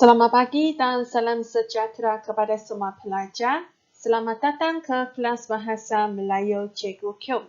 Selamat pagi dan salam sejahtera kepada semua pelajar. Selamat datang ke kelas Bahasa Melayu Cikgu Kyo.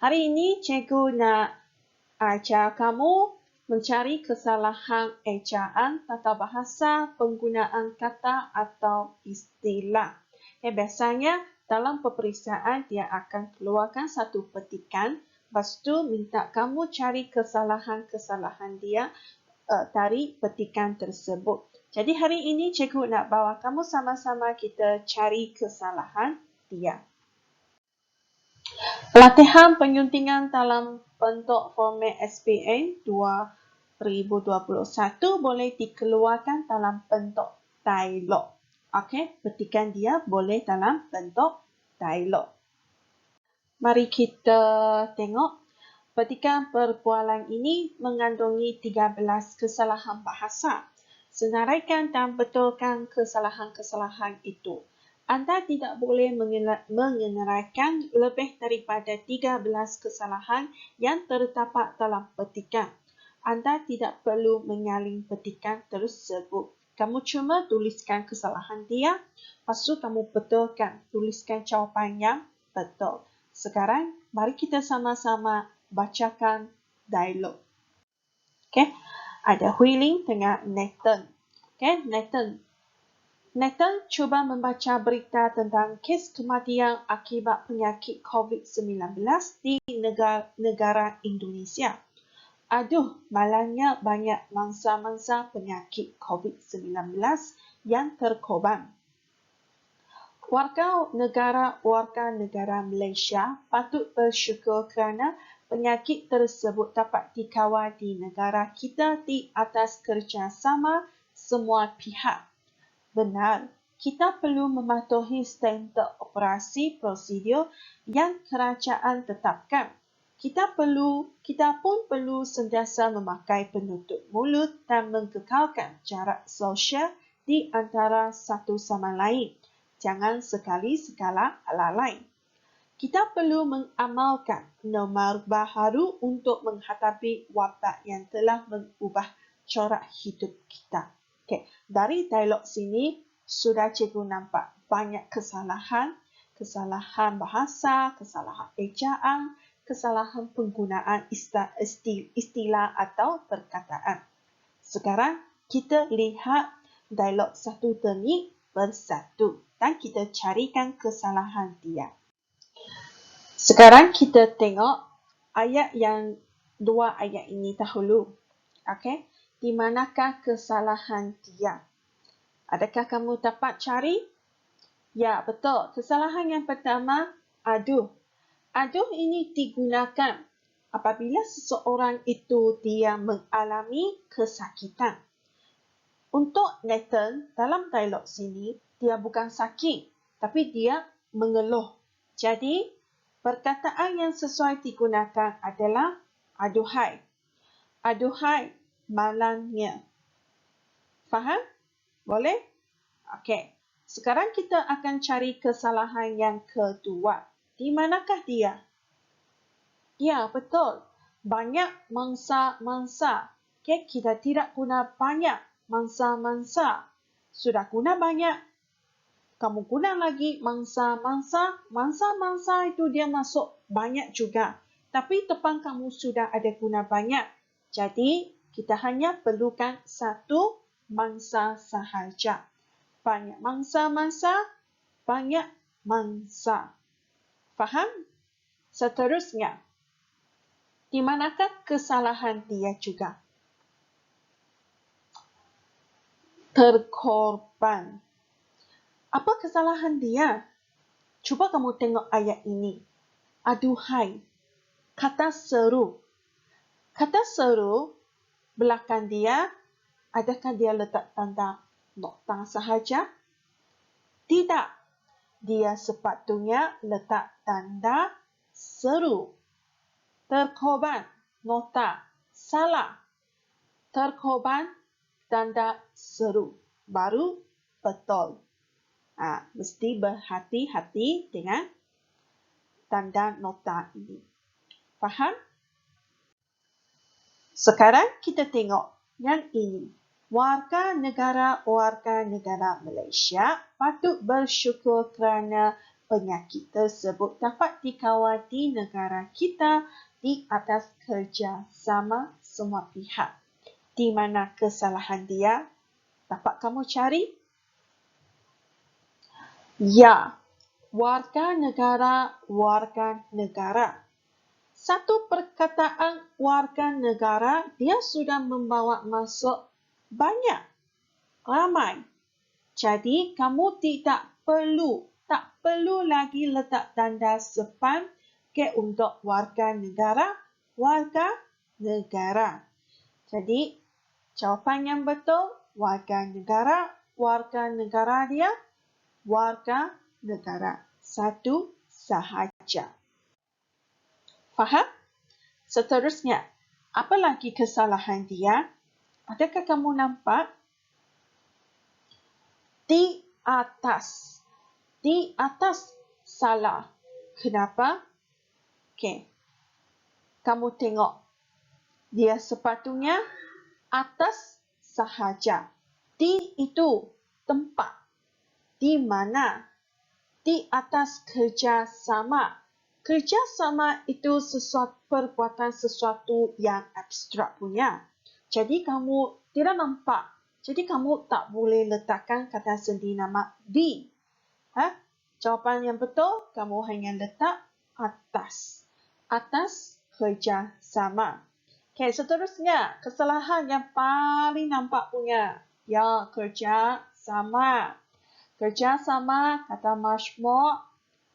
Hari ini cikgu nak ajar kamu mencari kesalahan ejaan tata bahasa penggunaan kata atau istilah. Biasanya dalam peperiksaan dia akan keluarkan satu petikan, lepas tu minta kamu cari kesalahan-kesalahan dia dari petikan tersebut. Jadi hari ini cikgu nak bawa kamu sama-sama kita cari kesalahan dia. Latihan penyuntingan dalam bentuk format SPM 2021 boleh dikeluarkan dalam bentuk dialog. Okey, petikan dia boleh dalam bentuk dialog. Mari kita tengok. Petikan perbualan ini mengandungi 13 kesalahan bahasa. Senaraikan dan betulkan kesalahan-kesalahan itu. Anda tidak boleh mengenaraikan lebih daripada 13 kesalahan yang terdapat dalam petikan. Anda tidak perlu menyalin petikan tersebut. Kamu cuma tuliskan kesalahan dia, lepas tu kamu betulkan, tuliskan jawapan yang betul. Sekarang, mari kita sama-sama bacakan dialog. Okay. Ada Hui Ling dengan Nathan. Okay. Nathan cuba membaca berita tentang kes kematian akibat penyakit COVID-19 di negara Indonesia. Aduh, malangnya banyak mangsa-mangsa penyakit COVID-19 yang terkorban. Warga negara Malaysia patut bersyukur kerana penyakit tersebut dapat dikawal di negara kita di atas kerjasama semua pihak. Benar, kita perlu mematuhi standard operasi prosedur yang kerajaan tetapkan. Kita pun perlu sentiasa memakai penutup mulut dan mengekalkan jarak sosial di antara satu sama lain. Jangan sekali-sekala lalai. Kita perlu mengamalkan norma baharu untuk menghadapi wabak yang telah mengubah corak hidup kita. Okay. Dari dialog sini, sudah cikgu nampak banyak kesalahan bahasa, kesalahan ejaan, kesalahan penggunaan istilah atau perkataan. Sekarang, kita lihat dialog satu demi persatu dan kita carikan kesalahan dia. Sekarang kita tengok dua ayat ini dahulu. Okey, di manakah kesalahan dia? Adakah kamu dapat cari? Ya, betul. Kesalahan yang pertama, aduh. Aduh ini digunakan apabila seseorang itu dia mengalami kesakitan. Untuk Nathan, dalam dialog sini, dia bukan sakit, tapi dia mengeluh. Jadi, perkataan yang sesuai digunakan adalah aduhai. Aduhai, malangnya. Faham? Boleh? Okey. Sekarang kita akan cari kesalahan yang kedua. Di manakah dia? Ya, betul. Banyak mangsa-mangsa. Okay, kita tidak guna banyak mangsa-mangsa. Sudah guna banyak. Kamu guna lagi mangsa-mangsa. Mangsa-mangsa itu dia masuk banyak juga. Tapi depan kamu sudah ada guna banyak. Jadi, kita hanya perlukan satu mangsa sahaja. Banyak mangsa-mangsa, banyak mangsa. Faham? Seterusnya, di manakah kesalahan dia juga? Terkorban. Apa kesalahan dia? Cuba kamu tengok ayat ini. Aduhai. Kata seru. Kata seru, belakang dia, adakah dia letak tanda nokta sahaja? Tidak. Dia sepatutnya letak tanda seru. Terkorban, nokta. Salah. Terkorban, tanda seru. Baru betul. Mesti berhati-hati dengan tanda nokta ini. Faham? Sekarang kita tengok yang ini. Warga negara Malaysia patut bersyukur kerana penyakit tersebut dapat dikawal di negara kita di atas kerjasama semua pihak. Di mana kesalahan dia? Dapat kamu cari? Ya, warga negara. Satu perkataan warga negara, dia sudah membawa masuk banyak, ramai. Jadi, kamu tak perlu lagi letak tanda sepan untuk warga negara. Jadi, jawapan yang betul, warga negara dia, warga negara. Satu sahaja. Faham? Seterusnya, apa lagi kesalahan dia? Adakah kamu nampak? Di atas salah. Kenapa? Okey. Kamu tengok. Dia sepatutnya atas sahaja. Di itu tempat. Di mana? Di atas kerjasama. Kerjasama itu perbuatan sesuatu yang abstrak punya. Jadi kamu tidak nampak. Jadi kamu tak boleh letakkan kata sendi nama di. Jawapan yang betul, kamu hanya letak atas. Atas kerjasama. Okey, seterusnya, kesalahan yang paling nampak punya. Ya, kerjasama. Kerjasama, kata majmuk.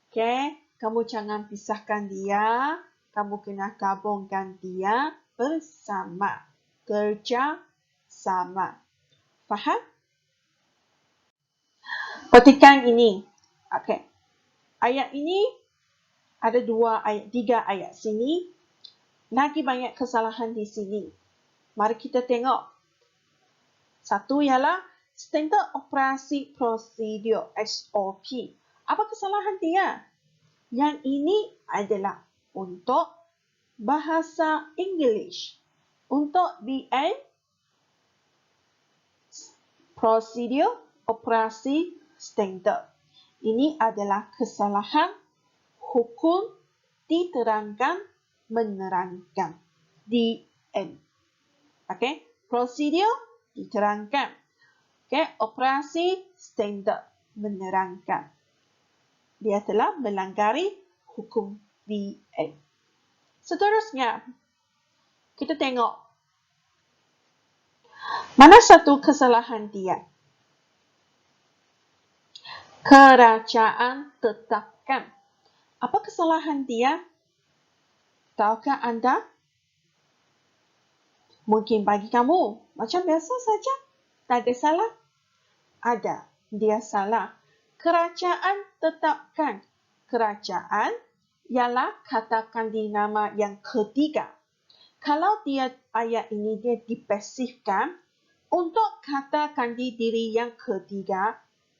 Okey, kamu jangan pisahkan dia. Kamu kena gabungkan dia bersama. Kerjasama. Faham? Petikan ini. Okey. Ayat ini ada 3 ayat sini. Lagi banyak kesalahan di sini. Mari kita tengok. Satu ialah Standard Operasi Prosedur SOP. Apa kesalahan dia? Yang ini adalah untuk bahasa English. Untuk BN, Prosedur Operasi Standard. Ini adalah kesalahan hukum diterangkan, menerangkan. DN. Okey, prosedur diterangkan. Okey, operasi standard menerangkan. Dia telah melanggar hukum DN. Seterusnya, kita tengok mana satu kesalahan dia. Kerajaan tetapkan. Apa kesalahan dia? Tahukah anda? Mungkin bagi kamu, macam biasa saja. Tak ada salah? Ada. Dia salah. Kerajaan tetapkan. Kerajaan ialah kata kandi nama yang ketiga. Kalau ayat ini dia dipasifkan, untuk kata kandi diri yang ketiga,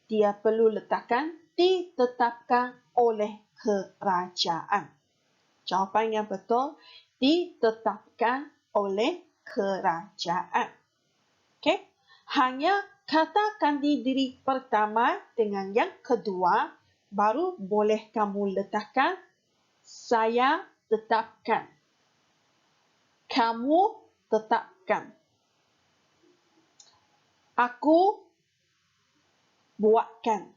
dia perlu letakkan ditetapkan oleh kerajaan. Jawapan yang betul, ditetapkan oleh kerajaan. Okey? Hanya kata kandi diri pertama dengan yang kedua, baru boleh kamu letakkan saya tetapkan. Kamu tetapkan. Aku buatkan.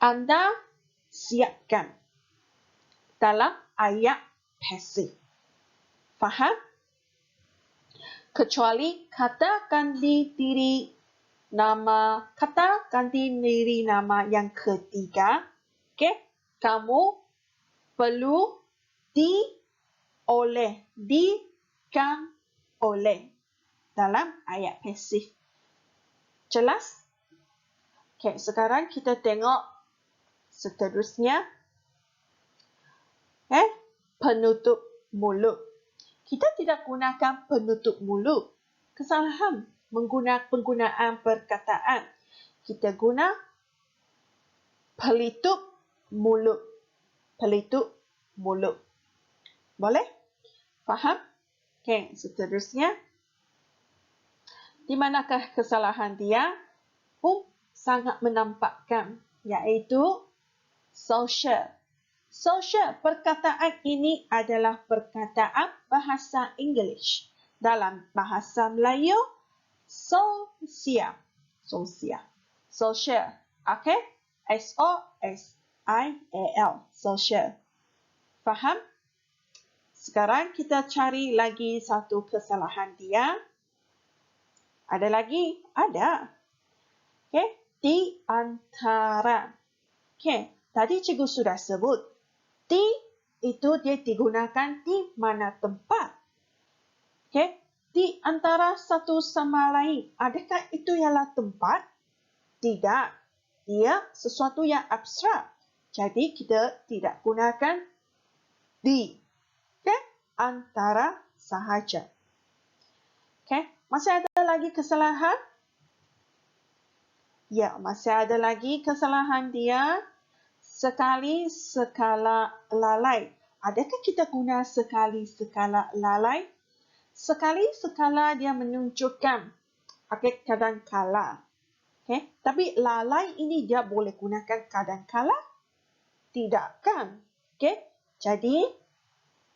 Anda siapkan. Dalam ayat pasif. Faham? Kecuali kata kandi diri nama yang ketiga. Okey, kamu perlu oleh dalam ayat pasif. Jelas? Okey, sekarang kita tengok seterusnya. Penutup mulut. Kita tidak gunakan penutup mulut. Kesalahan penggunaan perkataan. Kita guna pelitup mulut. Pelitup mulut. Boleh? Faham? Okey, seterusnya. Di manakah kesalahan dia? Sangat menampakkan, iaitu social. Social, perkataan ini adalah perkataan bahasa English. Dalam bahasa Melayu, sosial. Social. Okay? S-O-S-I-A-L. Social. Faham? Sekarang kita cari lagi satu kesalahan dia. Ada lagi? Ada. Okay? Di antara. Okay. Tadi cikgu sudah sebut. Di itu dia digunakan di mana tempat. Okay? Di antara satu sama lain. Adakah itu ialah tempat? Tidak. Dia sesuatu yang abstrak. Jadi kita tidak gunakan di. Okay? Antara sahaja. Okay? Masih ada lagi kesalahan? Ya, masih ada lagi kesalahan dia. Sekali sekala lalai. Adakah kita guna sekali sekala lalai? Sekali sekala dia menunjukkan kadang-kala. Okay? Tapi lalai ini dia boleh gunakan kadang-kala? Tidak kan? Okay? Jadi,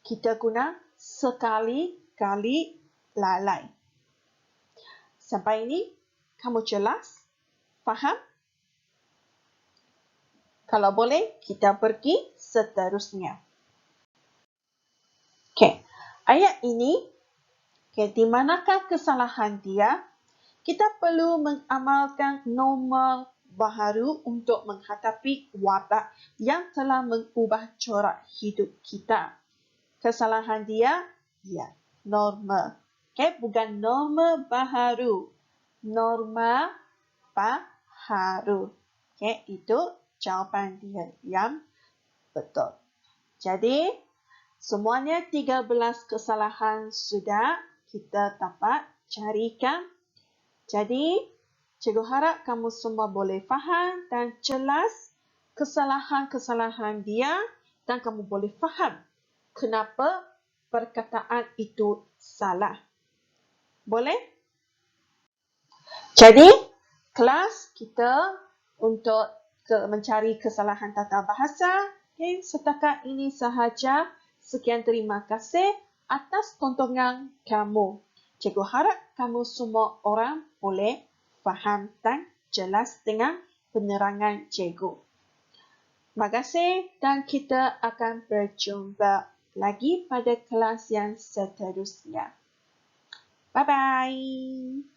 kita guna sekali-kali lalai. Sampai ini, kamu jelas? Faham? Kalau boleh, kita pergi seterusnya. Okay. Ayat ini, di manakah kesalahan dia? Kita perlu mengamalkan norma baharu untuk menghadapi wabak yang telah mengubah corak hidup kita. Kesalahan dia, ya, norma. Okay, bukan norma baharu. Norma baharu. Okay, itu jawapan dia yang betul. Jadi, semuanya 13 kesalahan sudah kita dapat carikan. Jadi, cikgu harap kamu semua boleh faham dan jelas kesalahan-kesalahan dia dan kamu boleh faham kenapa perkataan itu salah. Boleh? Jadi, kelas kita untuk mencari kesalahan tata bahasa, setakat ini sahaja. Sekian terima kasih atas tontonan kamu. Cikgu harap kamu semua orang boleh faham dan jelas dengan penerangan cikgu. Terima kasih dan kita akan berjumpa lagi pada kelas yang seterusnya. Bye-bye.